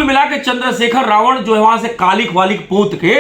कुल मिला के चंद्रशेखर रावण जो है वहां से कालिक वालिक पोत के,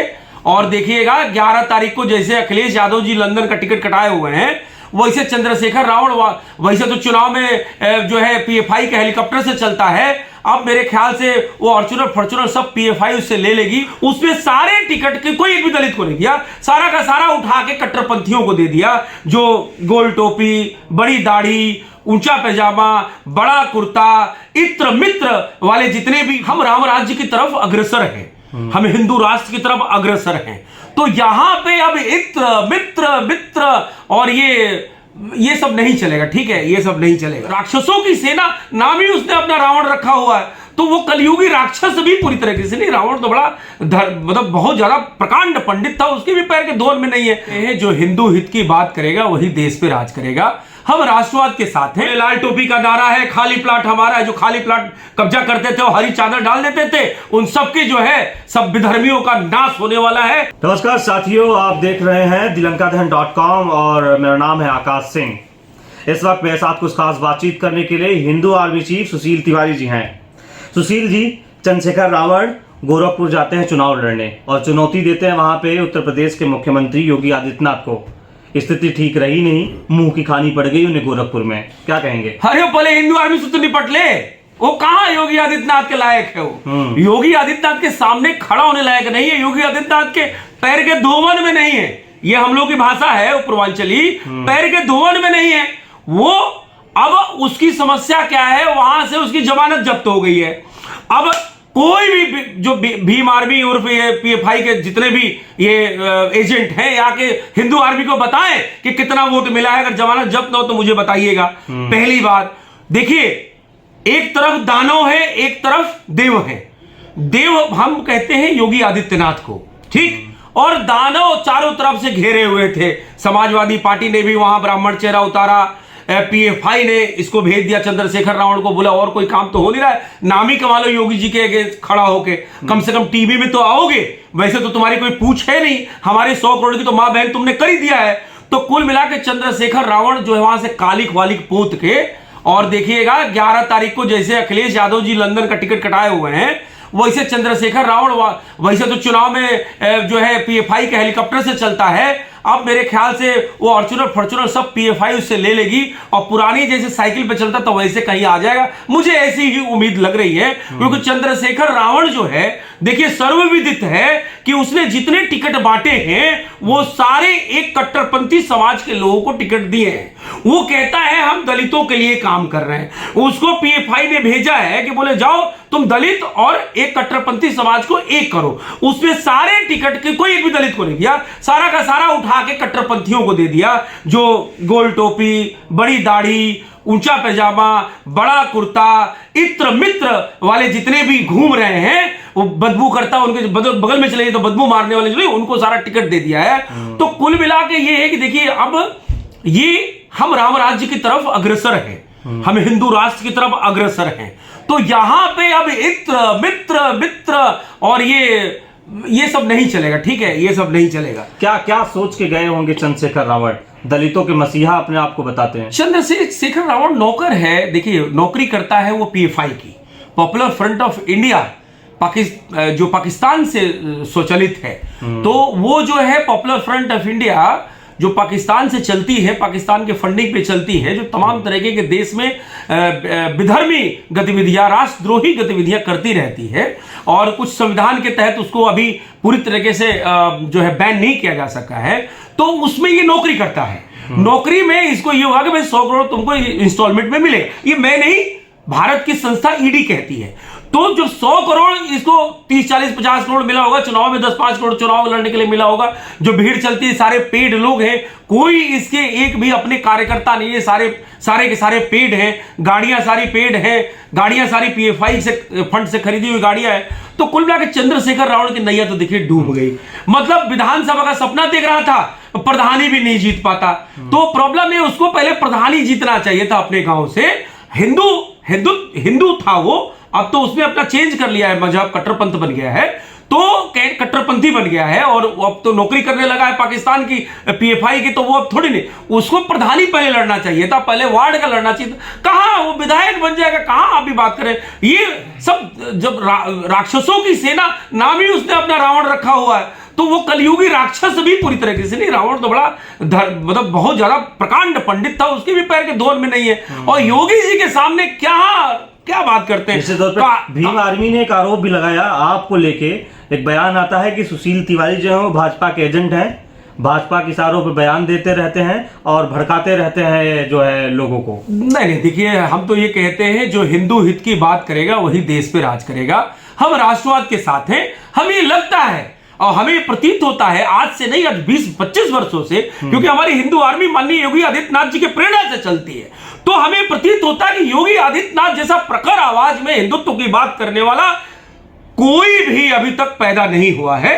और देखिएगा 11 तारीख को जैसे अखिलेश यादव जी लंदन का टिकट कटाए हुए हैं, वैसे चंद्रशेखर रावण वैसे तो चुनाव में जो है पीएफआई के हेलीकॉप्टर से चलता है। अब मेरे ख्याल से वो ऑर्चुनर फॉर्चुनर सब पीएफआई उससे ले लेगी। उसमें सारे टिकट के कोई एक भी दलित को नहीं दिया, सारा का सारा उठा के कट्टरपंथियों को दे दिया, जो गोल टोपी, बड़ी दाढ़ी, ऊंचा पैजामा, बड़ा कुर्ता, इत्र मित्र वाले जितने भी हम राम राज्य की तरफ अग्रसर हैं, हम हिंदू राष्ट्र की तरफ अग्रसर हैं। तो यहां पे अब इत्र मित्र मित्र और ये सब नहीं चलेगा, ठीक है, ये सब नहीं चलेगा। राक्षसों की सेना नाम ही उसने अपना रावण रखा हुआ है, तो वो कलयुगी राक्षस भी पूरी तरीके से नहीं। रावण तो बड़ा मतलब बहुत ज्यादा प्रकांड पंडित था, उसके भी पैर के धोन में नहीं है। जो हिंदू हित की बात करेगा वही देश पे राज करेगा। हम राष्ट्रवाद के साथ हैं। लाल टोपी का नारा है, खाली प्लाट हमारा है। जो खाली प्लाट कब्जा करते थे और हरी चादर डाल देते थे, उन सबके जो है सब विधर्मियों का नाश होने वाला है। नमस्कार साथियों, आप देख रहे हैं दिलंकाधन.com और मेरा नाम है आकाश सिंह। इस वक्त मेरे साथ कुछ खास बातचीत करने के लिए हिंदू आर्मी चीफ सुशील तिवारी जी हैं। सुशील जी, चंद्रशेखर रावण गोरखपुर जाते हैं चुनाव लड़ने और चुनौती देते हैं वहां पे उत्तर प्रदेश के मुख्यमंत्री योगी आदित्यनाथ को। स्थिति ठीक रही नहीं, मुंह की खानी पड़ गई उन्हें गोरखपुर में, क्या कहेंगे? अरे पहले हिंदू आर्मी से तो निपट ले, वो कहां योगी आदित्यनाथ के लायक है? वो योगी आदित्यनाथ के सामने खड़ा होने लायक नहीं है, योगी आदित्यनाथ के पैर के धोवन में नहीं है। ये हम लोग की भाषा है पूर्वांचली, पैर के धोवन में नहीं है वो। अब उसकी समस्या क्या है, वहां से उसकी जमानत जब्त हो गई है। अब कोई भी जो भीम आर्मी और पीएफआई के जितने भी ये एजेंट हैं यहाँ के हिंदू आर्मी को बताएं कि कितना वोट मिला है। अगर जमानत जब्त ना हो तो मुझे बताइएगा। पहली बात देखिए, एक तरफ दानव है, एक तरफ देव है। देव हम कहते हैं योगी आदित्यनाथ को, ठीक, और दानव चारों तरफ से घेरे हुए थे। समाजवादी पार्टी ने भी वहां ब्राह्मण चेहरा उतारा, पीएफआई ने इसको भेज दिया चंद्रशेखर रावण को, बोला और कोई काम तो हो नहीं रहा है, नाम ही कमा लो योगी जी के अगेंस्ट खड़ा होके, कम से कम टीवी में तो आओगे। वैसे तो तुम्हारी कोई पूछ है नहीं, हमारे 100 करोड़ की तो मां बहन तुमने कर ही दिया है। तो कुल मिला के चंद्रशेखर रावण जो है वहां से कालिक वालिक पोत के, और देखिएगा 11 तारीख को जैसे अखिलेश यादव जी लंदन का टिकट कटाए हुए हैं, वैसे चंद्रशेखर रावण वैसे तो चुनाव में जो है पीएफआई के हेलीकॉप्टर से चलता है। अब मेरे ख्याल से वो ऑर्चुनर फॉर्चुनर सब पीएफआई उससे ले लेगी और पुरानी जैसे साइकिल पे चलता तो वैसे कहीं आ जाएगा, मुझे ऐसी ही उम्मीद लग रही है। क्योंकि चंद्रशेखर रावण जो है देखिए सर्वविदित है कि उसने जितने टिकट बांटे हैं वो सारे एक कट्टरपंथी समाज के लोगों को टिकट दिए हैं। वो कहता है हम दलितों के लिए काम कर रहे हैं। उसको पीएफआई ने भेजा है कि बोले जाओ तुम दलित और एक कट्टरपंथी समाज को एक करो। उसमें सारे टिकट के कोई एक भी दलित को नहीं दिया, सारा का सारा उठा के कट्टरपंथियों को दे दिया, जो गोल टोपी, बड़ी दाढ़ी, ऊंचा पैजामा, बड़ा कुर्ता, इत्र मित्र वाले जितने भी घूम रहे हैं, वो बदबू करता उनके बगल में चले तो बदबू मारने वाले जो उनको सारा टिकट दे दिया है। तो कुल मिला के ये है कि देखिए अब ये हम राम राज्य की तरफ अग्रसर हैं, हम हिंदू राष्ट्र की तरफ अग्रसर हैं। तो यहां पे अब इत्र मित्र मित्र और ये सब नहीं चलेगा, ठीक है, ये सब नहीं चलेगा। क्या क्या सोच के गए होंगे चंद्रशेखर रावण? दलितों के मसीहा अपने आप को बताते हैं। चंद्रशेखर रावण नौकर है, देखिए नौकरी करता है वो पीएफआई की, पॉपुलर फ्रंट ऑफ इंडिया, जो पाकिस्तान से स्वचालित है। तो वो जो है पॉपुलर फ्रंट ऑफ इंडिया जो पाकिस्तान से चलती है, पाकिस्तान के फंडिंग पे चलती है, जो तमाम तरीके के देश में विधर्मी गतिविधियां, राष्ट्रद्रोही गतिविधियां करती रहती है। और कुछ संविधान के तहत उसको अभी पूरी तरीके से जो है बैन नहीं किया जा सका है। तो उसमें ये नौकरी करता है। नौकरी में इसको ये होगा कि भाई 100 करोड़ तुमको इंस्टॉलमेंट में मिले। ये मैं नहीं, भारत की संस्था ईडी कहती है। तो जो 100 करोड़ इसको 30, 40, 50 करोड़ मिला होगा, चुनाव में 10-5 करोड़ चुनाव लड़ने के लिए मिला होगा। जो भीड़ चलती है सारे पेड लोग हैं, कोई इसके एक भी अपने कार्यकर्ता नहीं है, सारे के सारे पेड हैं। गाड़ियां सारी पेड हैं, गाड़ियां सारी पीएफआई से फंड से खरीदी हुई गाड़ियां हैं। तो कुल मिलाकर चंद्रशेखर रावण की नैया तो देखिए डूब गई। मतलब विधानसभा का सपना देख रहा था, प्रधानी भी नहीं जीत पाता। तो प्रॉब्लम है उसको पहले प्रधानी जीतना चाहिए था अपने गांव से। हिंदू था वो, अब तो उसने अपना चेंज कर लिया है, मजहब कट्टरपंथ बन गया है, तो कट्टरपंथी बन गया है और अब तो नौकरी करने लगा है पाकिस्तान की पीएफआई की, तो वो अब थोड़ी नहीं, उसको प्रधानी पहले लड़ना चाहिए था, पहले वार्ड का लड़ना चाहिए था। कहां वो विधायक बन जाएगा, कहां आप भी बात करें। ये सब जब राक्षसों की सेना नाम ही उसने अपना रावण रखा हुआ है, तो वो कलयुगी राक्षस भी पूरी तरीके से नहीं। रावण तो बड़ा मतलब बहुत ज्यादा प्रकांड पंडित था, उसके भी पैर के धोल में नहीं है। और योगी जी के सामने क्या बात करते हैं। निश्चित तौर पे भीम आर्मी ने एक आरोप भी लगाया आपको लेके, एक बयान आता है कि सुशील तिवारी जो है वो भाजपा के एजेंट हैं, भाजपा के इशारों पे बयान देते रहते हैं और भड़काते रहते हैं जो है लोगों को। नहीं, देखिए हम तो ये कहते हैं जो हिंदू हित की बात करेगा वही देश पे राज करेगा। हम राष्ट्रवाद के साथ हैं, हमें लगता है और हमें प्रतीत होता है आज से नहीं, आज 20-25 वर्षों से, क्योंकि हमारी हिंदू आर्मी माननीय योगी आदित्यनाथ जी के प्रेरणा से चलती है, तो हमें प्रतीत होता है कि योगी आदित्यनाथ जैसा प्रखर आवाज में हिंदुत्व की बात करने वाला कोई भी अभी तक पैदा नहीं हुआ है।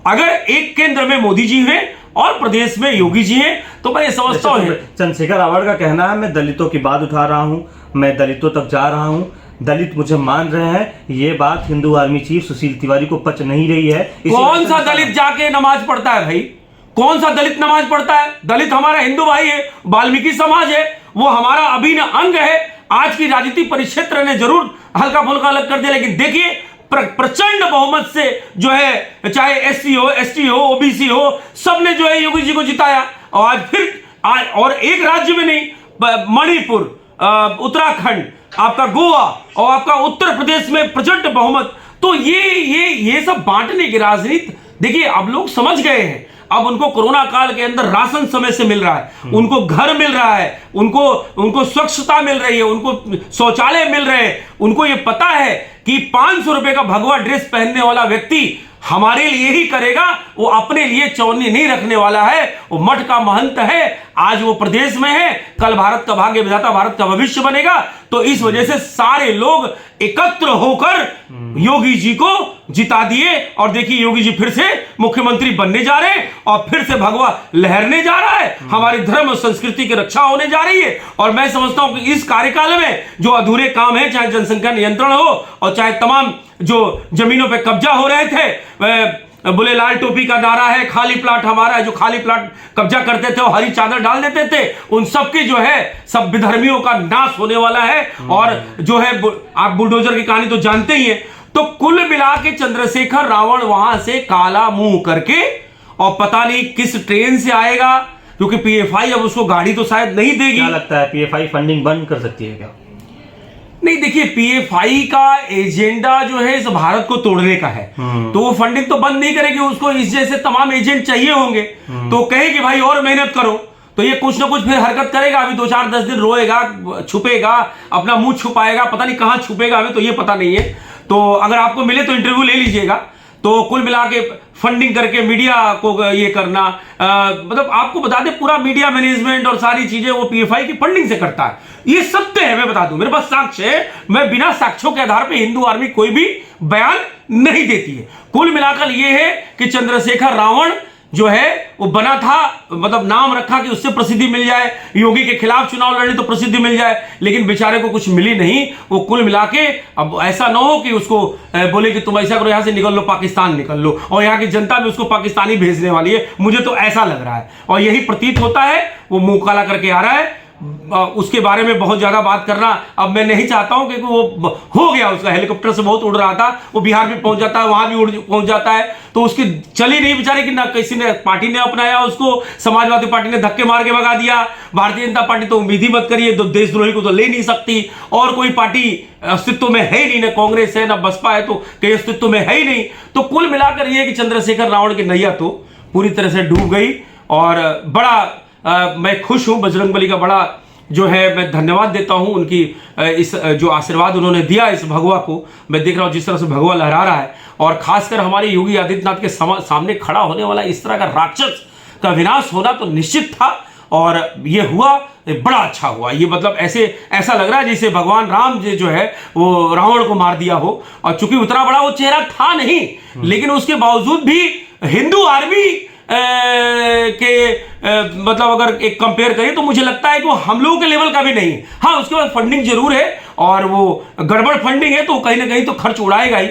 अगर एक केंद्र में मोदी जी हैं और प्रदेश में योगी जी हैं, तो मैं समझता हूं। चंद्रशेखर रावण का कहना है, मैं दलितों की बात उठा रहा हूं, मैं दलितों तक जा रहा हूं, दलित मुझे मान रहे हैं। ये बात हिंदू आर्मी चीफ सुशील तिवारी को पच नहीं रही है। कौन सा दलित जाके नमाज पढ़ता है भाई? कौन सा दलित नमाज पढ़ता है? दलित हमारा हिंदू भाई है, वाल्मीकि समाज है, वो हमारा अभिन्न अंग है। आज की राजनीतिक परिक्षेत्र ने जरूर हल्का फुल्का अलग कर दिया, लेकिन देखिए प्रचंड बहुमत से जो है, चाहे एससी हो, एसटी हो, ओबीसी हो, सबने जो है योगी जी को जिताया। और आज फिर और एक राज्य में नहीं, मणिपुर, उत्तराखंड, आपका गोवा और आपका उत्तर प्रदेश में प्रचंड बहुमत। तो ये सब बांटने की राजनीति, देखिए अब लोग समझ गए हैं। अब उनको कोरोना काल के अंदर राशन समय से मिल रहा है, उनको घर मिल रहा है, उनको स्वच्छता मिल रही है, उनको शौचालय मिल रहे हैं। उनको ये पता है कि 500 रुपए का भगवा ड्रेस पहनने वाला व्यक्ति हमारे लिए ही करेगा, वो अपने लिए चौनी नहीं रखने वाला है। वो मठ का महंत है, आज वो प्रदेश में है, कल भारत का भाग्य विधाता, भारत का भविष्य बनेगा। तो इस वजह से सारे लोग एकत्र होकर योगी जी को जिता दिए। और देखिए योगी जी फिर से मुख्यमंत्री बनने जा रहे हैं और फिर से भगवा लहरने जा रहा है, हमारी धर्म और संस्कृति की रक्षा होने जा रही है। और मैं समझता हूं कि इस कार्यकाल में जो अधूरे काम है, चाहे जनसंख्या नियंत्रण हो और चाहे तमाम जो जमीनों पे कब्जा हो रहे थे, बोले लाल टोपी का नारा है, खाली प्लाट हमारा है, जो खाली प्लाट कब्जा करते थे और हरी चादर डाल देते थे, उन सबके जो है सब विधर्मियों का नाश होने वाला है। और जो है आप बुलडोजर की कहानी तो जानते ही हैं। तो कुल मिला के चंद्रशेखर रावण वहां से काला मुंह करके, और पता नहीं किस ट्रेन से आएगा, क्योंकि पीएफआई अब उसको गाड़ी तो शायद नहीं देगी। क्या लगता है पीएफआई फंडिंग बंद कर सकती है क्या? नहीं, देखिए पीएफआई का एजेंडा जो है इस भारत को तोड़ने का है, तो वो फंडिंग तो बंद नहीं करेगी। उसको इस जैसे तमाम एजेंट चाहिए होंगे, तो कहेगी भाई और मेहनत करो, तो ये कुछ ना कुछ फिर हरकत करेगा। अभी 2-4-10 दिन रोएगा, छुपेगा, अपना मुंह छुपाएगा, पता नहीं कहां छुपेगा, हमें तो ये पता नहीं है। तो अगर आपको मिले तो इंटरव्यू ले लीजिएगा। तो कुल मिला के फंडिंग करके मीडिया को ये करना, मतलब आपको बता दें पूरा मीडिया मैनेजमेंट और सारी चीजें वो पीएफआई की फंडिंग से करता है। ये सत्य है, मैं बता दूं, मेरे पास साक्ष्य है। मैं बिना साक्ष्यों के आधार पे हिंदू आर्मी कोई भी बयान नहीं देती है। कुल मिलाकर ये है कि चंद्रशेखर रावण जो है वो बना था, मतलब नाम रखा कि उससे प्रसिद्धि मिल जाए, योगी के खिलाफ चुनाव लड़ने तो प्रसिद्धि मिल जाए, लेकिन बेचारे को कुछ मिली नहीं। वो कुल मिला के अब ऐसा ना हो कि उसको बोले कि तुम ऐसा करो, यहां से निकल लो, पाकिस्तान निकल लो, और यहाँ की जनता भी उसको पाकिस्तानी भेजने वाली है। मुझे तो ऐसा लग रहा है और यही प्रतीत होता है। वो मुंह काला करके आ रहा है, उसके बारे में बहुत ज्यादा बात करना अब मैं नहीं चाहता हूं, क्योंकि वो हो गया, उसका हेलीकॉप्टर से बहुत उड़ रहा था, वो बिहार भी पहुंच जाता है, वहां भी पहुंच जाता है, तो उसकी चली नहीं बेचारे की, ना किसी ने पार्टी ने अपनाया उसको, समाजवादी पार्टी ने धक्के मार के भगा दिया, भारतीय जनता पार्टी तो उम्मीद ही मत करिए, तो देशद्रोही को तो ले नहीं सकती, और कोई पार्टी अस्तित्व में है ही नहीं, ना कांग्रेस है ना बसपा है, तो कहीं अस्तित्व में है ही नहीं। तो कुल मिलाकर यह कि चंद्रशेखर रावण की नैया तो पूरी तरह से डूब गई। और बड़ा मैं खुश हूं, बजरंगबली का बड़ा जो है मैं धन्यवाद देता हूं, उनकी इस जो आशीर्वाद उन्होंने दिया इस भगवा को। मैं देख रहा हूं जिस तरह से भगवा लहरा रहा है, और खासकर हमारे योगी आदित्यनाथ के सामने खड़ा होने वाला इस तरह का राक्षस का विनाश होना तो निश्चित था, और ये हुआ, बड़ा अच्छा हुआ। ये मतलब ऐसा लग रहा है जैसे भगवान राम जी जो है वो रावण को मार दिया हो। और चूंकि उतना बड़ा वो चेहरा था नहीं, लेकिन उसके बावजूद भी हिंदू आर्मी मतलब अगर एक कंपेयर करें तो मुझे लगता है कि वो हम लोगों के लेवल का भी नहीं है। हाँ, उसके बाद फंडिंग जरूर है, और वो गड़बड़ फंडिंग है तो कहीं ना कहीं तो खर्च उड़ाएगा ही।